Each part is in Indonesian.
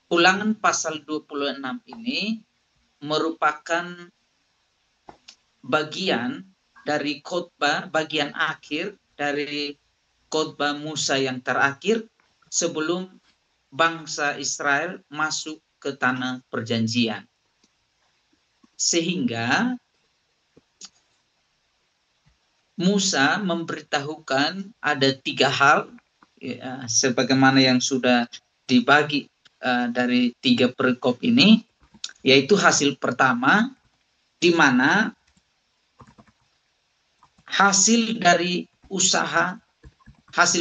Ulangan pasal 26 ini merupakan bagian dari khotbah, bagian akhir dari khotbah Musa yang terakhir sebelum bangsa Israel masuk ke tanah perjanjian. Sehingga Musa memberitahukan ada 3 hal, ya, sebagaimana yang sudah dibagi dari 3 perikop ini, yaitu hasil pertama, di mana hasil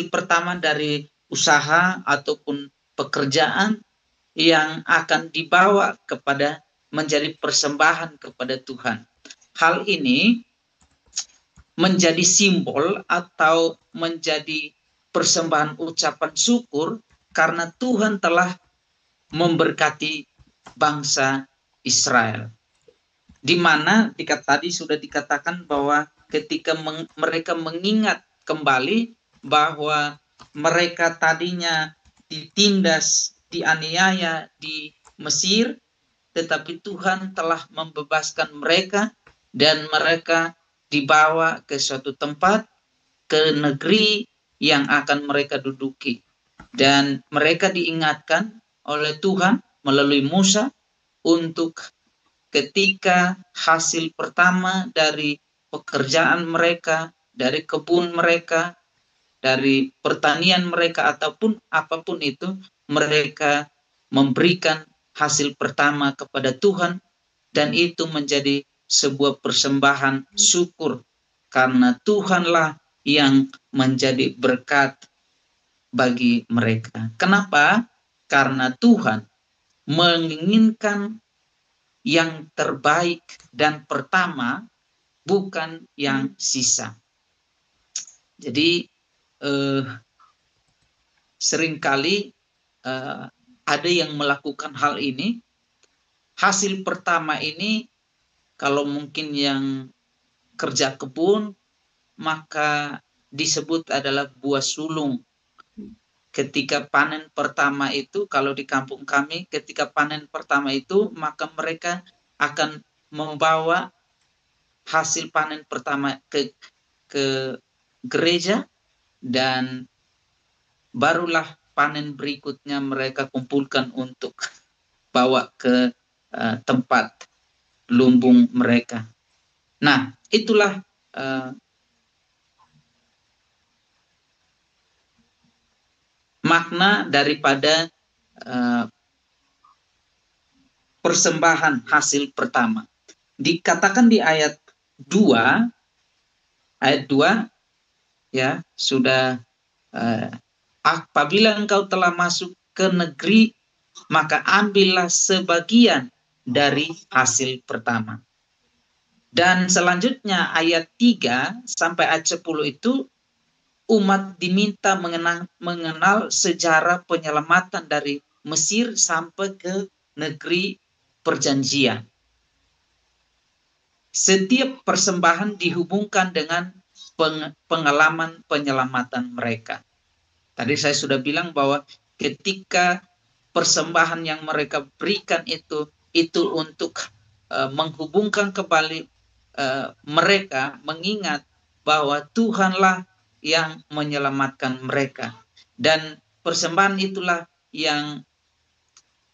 pertama dari usaha ataupun pekerjaan yang akan dibawa kepada menjadi persembahan kepada Tuhan. Hal ini menjadi simbol atau menjadi persembahan ucapan syukur karena Tuhan telah memberkati bangsa Israel. Di mana tadi sudah dikatakan bahwa ketika mereka mengingat kembali bahwa mereka tadinya ditindas, dianiaya di Mesir, tetapi Tuhan telah membebaskan mereka dan mereka dibawa ke suatu tempat, ke negeri yang akan mereka duduki. Dan mereka diingatkan oleh Tuhan melalui Musa untuk ketika hasil pertama dari pekerjaan mereka, dari kebun mereka, dari pertanian mereka ataupun apapun itu, mereka memberikan hasil pertama kepada Tuhan, dan itu menjadi sebuah persembahan syukur karena Tuhanlah yang menjadi berkat bagi mereka. Kenapa? Karena Tuhan menginginkan yang terbaik dan pertama, bukan yang sisa. Jadi seringkali ada yang melakukan hal ini. Hasil pertama ini, kalau mungkin yang kerja kebun, maka disebut adalah buah sulung. Ketika panen pertama itu, kalau di kampung kami, ketika panen pertama itu, maka mereka akan membawa hasil panen pertama ke gereja, dan barulah panen berikutnya mereka kumpulkan untuk bawa ke tempat lumbung mereka. Nah, itulah makna daripada persembahan hasil pertama. Dikatakan di ayat 2 ya, sudah apabila engkau telah masuk ke negeri, maka ambillah sebagian dari hasil pertama. Dan selanjutnya ayat 3 sampai ayat 10 itu umat diminta mengenal sejarah penyelamatan dari Mesir sampai ke negeri perjanjian. Setiap persembahan dihubungkan dengan pengalaman penyelamatan mereka. Tadi saya sudah bilang bahwa ketika persembahan yang mereka berikan itu untuk menghubungkan kembali mereka, mengingat bahwa Tuhanlah yang menyelamatkan mereka. Dan persembahan itulah yang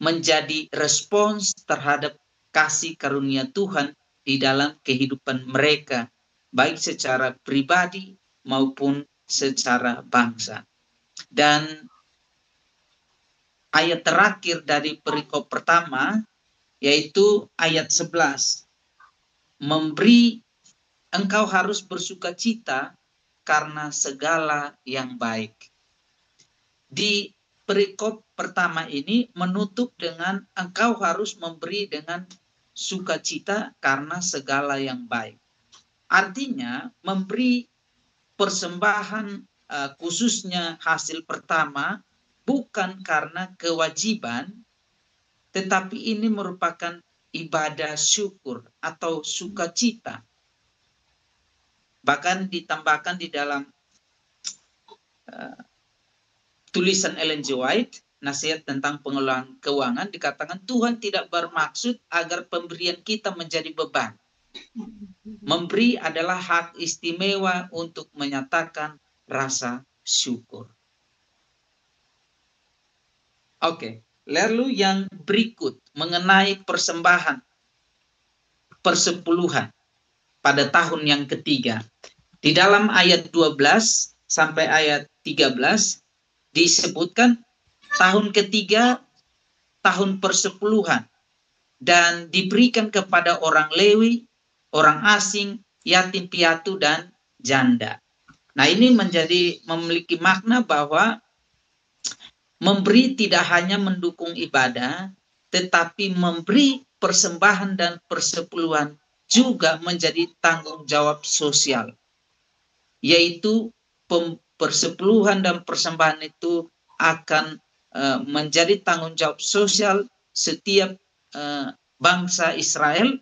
menjadi respons terhadap kasih karunia Tuhan di dalam kehidupan mereka, baik secara pribadi maupun secara bangsa. Dan ayat terakhir dari perikop pertama, yaitu ayat 11. Memberi, engkau harus bersukacita karena segala yang baik. Di perikop pertama ini menutup dengan engkau harus memberi dengan sukacita karena segala yang baik. Artinya memberi persembahan khususnya hasil pertama bukan karena kewajiban, tetapi ini merupakan ibadah syukur atau sukacita. Bahkan ditambahkan di dalam tulisan Ellen G. White, nasihat tentang pengelolaan keuangan dikatakan Tuhan tidak bermaksud agar pemberian kita menjadi beban. Memberi adalah hak istimewa untuk menyatakan rasa syukur. Oke, lalu yang berikut mengenai persembahan persepuluhan pada tahun yang ketiga. Di dalam ayat 12 sampai ayat 13 disebutkan tahun ketiga tahun persepuluhan dan diberikan kepada orang Lewi, orang asing, yatim piatu dan janda. Nah, ini memiliki makna bahwa memberi tidak hanya mendukung ibadah, tetapi memberi persembahan dan persepuluhan juga menjadi tanggung jawab sosial. Yaitu persepuluhan dan persembahan itu akan menjadi tanggung jawab sosial setiap bangsa Israel,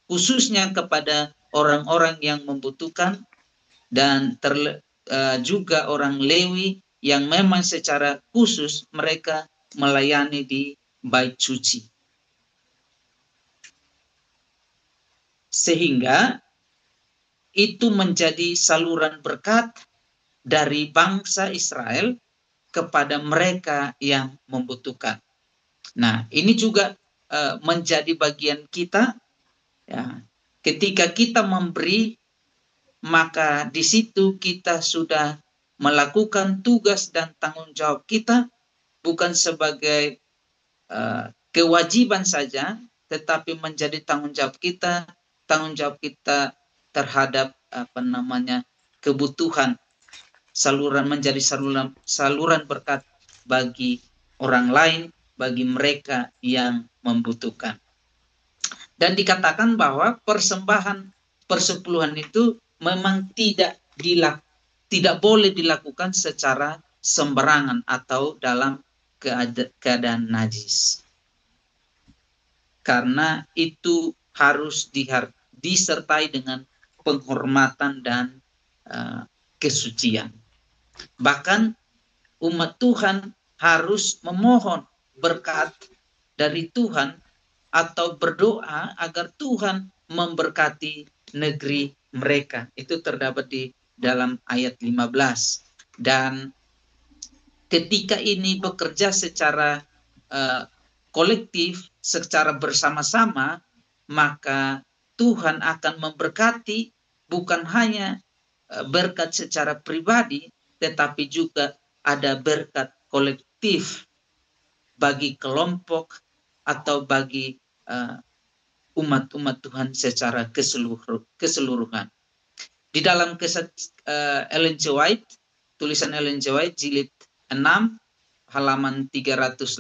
khususnya kepada orang-orang yang membutuhkan dan juga orang Lewi yang memang secara khusus mereka melayani di bait suci. Sehingga itu menjadi saluran berkat dari bangsa Israel kepada mereka yang membutuhkan. Nah, ini juga menjadi bagian kita, ya. Ketika kita memberi, maka di situ kita sudah melakukan tugas dan tanggung jawab kita, bukan sebagai kewajiban saja, tetapi menjadi tanggung jawab kita terhadap kebutuhan, menjadi saluran berkat bagi orang lain, bagi mereka yang membutuhkan. Dan dikatakan bahwa persembahan persepuluhan itu memang tidak boleh dilakukan secara sembarangan atau dalam keadaan najis. Karena itu harus disertai dengan penghormatan dan kesucian. Bahkan umat Tuhan harus memohon berkat dari Tuhan atau berdoa agar Tuhan memberkati negeri mereka. Itu terdapat di dalam ayat 15. Dan ketika ini bekerja secara kolektif, secara bersama-sama, maka Tuhan akan memberkati bukan hanya berkat secara pribadi, tetapi juga ada berkat kolektif bagi kelompok atau bagi umat-umat Tuhan secara keseluruhan. Di dalam Ellen G. White, tulisan Ellen G. White jilid 6 halaman 384,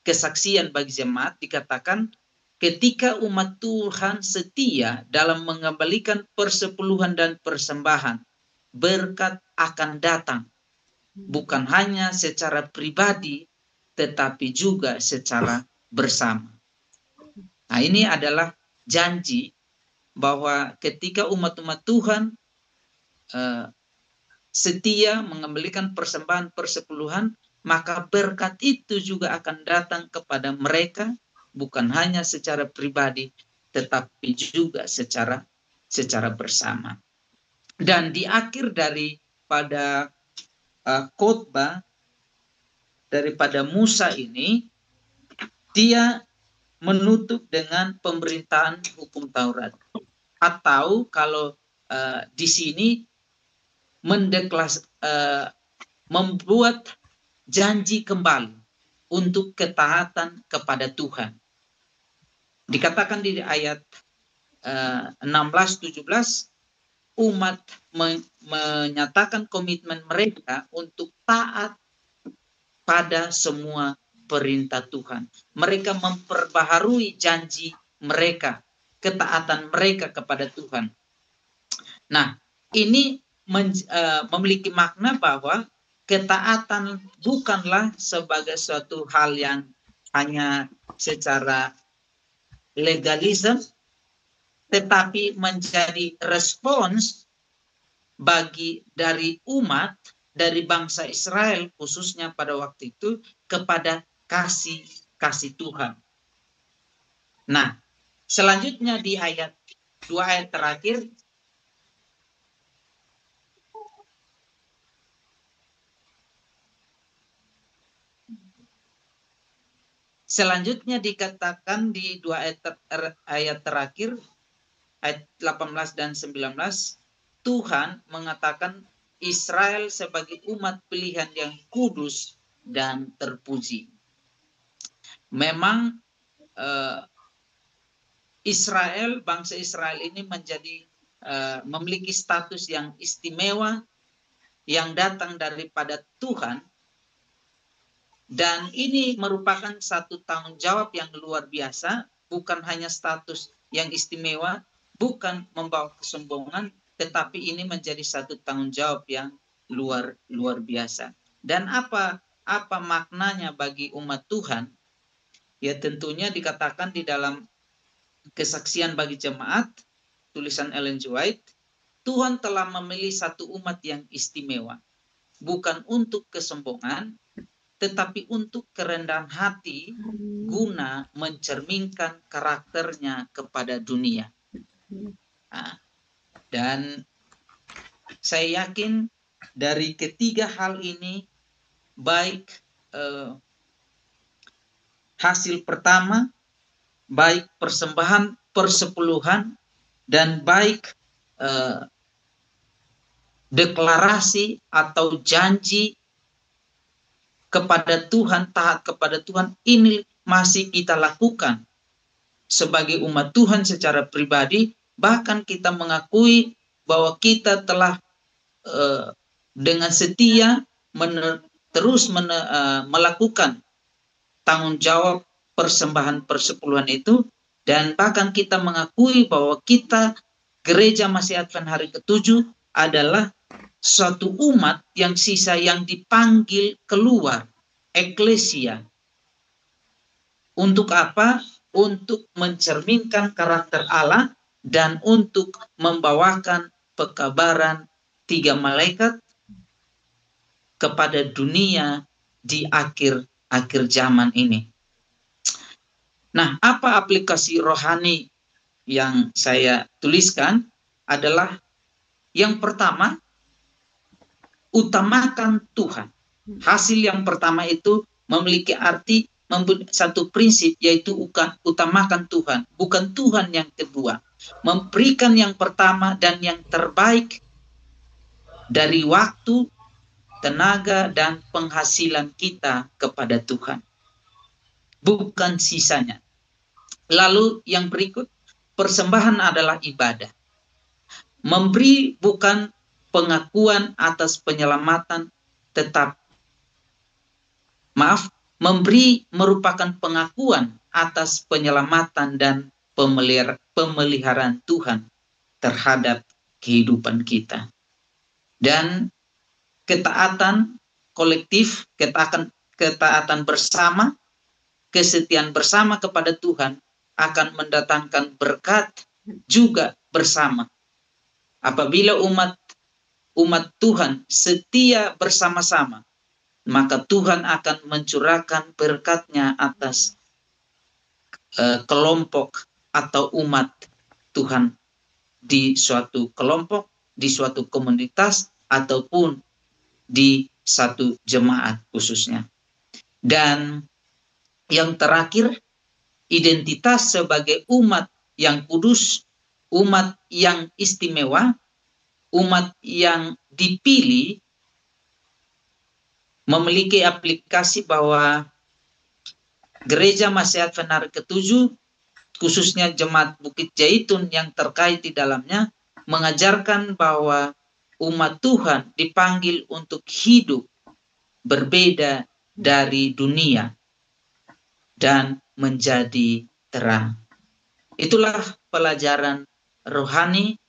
kesaksian bagi jemaat, dikatakan ketika umat Tuhan setia dalam mengembalikan persepuluhan dan persembahan, berkat akan datang bukan hanya secara pribadi tetapi juga secara bersama. Nah, ini adalah janji bahwa ketika umat-umat Tuhan setia mengembalikan persembahan persepuluhan, maka berkat itu juga akan datang kepada mereka bukan hanya secara pribadi tetapi juga secara bersama. Dan di akhir daripada khotbah daripada Musa ini, dia menutup dengan pemberitaan hukum Taurat, atau kalau di sini membuat janji kembali untuk ketaatan kepada Tuhan. Dikatakan di ayat 16-17, umat menyatakan komitmen mereka untuk taat pada semua perintah Tuhan. Mereka memperbaharui janji mereka, ketaatan mereka kepada Tuhan. Nah, ini memiliki makna bahwa ketaatan bukanlah sebagai suatu hal yang hanya secara legalisme, tetapi menjadi respons dari umat dari bangsa Israel khususnya pada waktu itu kepada kasih Tuhan. Nah, selanjutnya di dua ayat terakhir, selanjutnya dikatakan di dua ayat terakhir, ayat 18 dan 19, Tuhan mengatakan Israel sebagai umat pilihan yang kudus dan terpuji. Memang Israel, bangsa Israel ini memiliki status yang istimewa yang datang daripada Tuhan, dan ini merupakan satu tanggung jawab yang luar biasa, bukan hanya status yang istimewa, bukan membawa kesombongan, tetapi ini menjadi satu tanggung jawab yang luar biasa. Dan apa maknanya bagi umat Tuhan? Ya tentunya dikatakan di dalam Kesaksian bagi Jemaat, tulisan Ellen G. White, Tuhan telah memilih satu umat yang istimewa, bukan untuk kesombongan, tetapi untuk kerendahan hati, guna mencerminkan karakternya kepada dunia. Nah, dan saya yakin dari ketiga hal ini, baik hasil pertama, baik persembahan persepuluhan, dan baik deklarasi atau janji kepada Tuhan, taat kepada Tuhan, ini masih kita lakukan sebagai umat Tuhan secara pribadi. Bahkan kita mengakui bahwa kita telah dengan setia terus melakukan tanggung jawab persembahan persepuluhan itu, dan bahkan kita mengakui bahwa kita Gereja Masih Advent Hari ke-7 adalah suatu umat yang sisa yang dipanggil keluar, eklesia. Untuk apa? Untuk mencerminkan karakter Allah dan untuk membawakan pekabaran 3 malaikat kepada dunia di akhir zaman ini. Nah, apa aplikasi rohani yang saya tuliskan adalah yang pertama, utamakan Tuhan. Hasil yang pertama itu memiliki arti satu prinsip, yaitu utamakan Tuhan, bukan Tuhan yang kedua. Memberikan yang pertama dan yang terbaik dari waktu, tenaga, dan penghasilan kita kepada Tuhan, bukan sisanya. Lalu yang berikut, persembahan adalah ibadah. Memberi bukan pengakuan atas penyelamatan, memberi merupakan pengakuan atas penyelamatan dan pemeliharaan Tuhan terhadap kehidupan kita. Dan ketaatan kolektif, ketaatan bersama, kesetiaan bersama kepada Tuhan akan mendatangkan berkat juga bersama. Apabila umat Tuhan setia bersama-sama, maka Tuhan akan mencurahkan berkat-Nya atas kelompok atau umat Tuhan di suatu kelompok, di suatu komunitas, ataupun di satu jemaat khususnya. Dan yang terakhir, identitas sebagai umat yang kudus, umat yang istimewa, umat yang dipilih, memiliki aplikasi bahwa Gereja Masih Advent Hari ke-7, khususnya Jemaat Bukit Jaitun yang terkait di dalamnya, mengajarkan bahwa umat Tuhan dipanggil untuk hidup berbeda dari dunia dan menjadi terang. Itulah pelajaran rohani